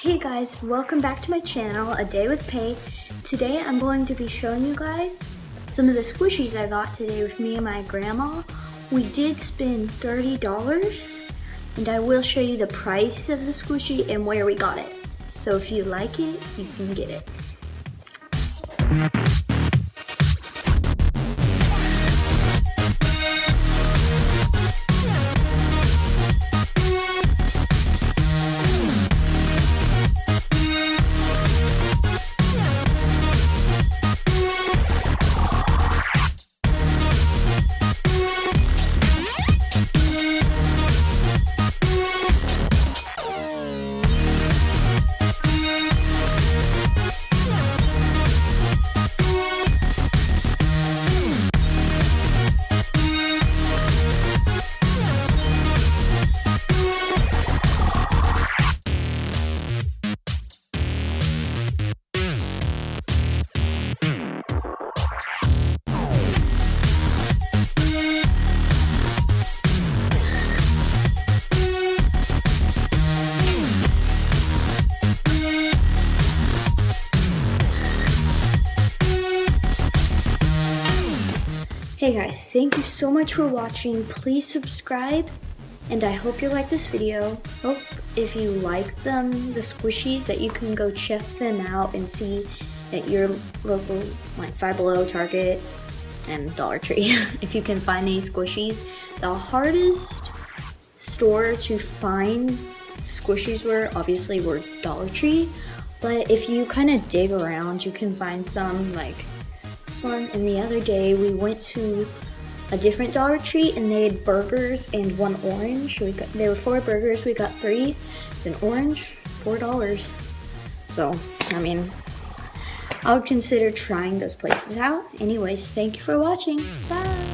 Hey guys, welcome back to my channel, A Day with Pay. Today I'm going to be showing you guys some of the squishies I got today with me and my grandma. We did spend $30 and I will show you the price of the squishy and where we got it. So if you like it, you can get it. Hey guys, thank you so much for watching. Please subscribe, and I hope you like this video. Hope if you like them, the squishies, that you can go check them out and see at your local, like Five Below, Target, and Dollar Tree. If you can find any squishies. The hardest store to find squishies obviously were Dollar Tree, but if you kind of dig around, you can find some like one. And the other day we went to a different Dollar Tree and they had burgers and one orange. There were 4 burgers, we got 3. An orange, $4. So, I mean, I would consider trying those places out. Anyways, thank you for watching. Bye!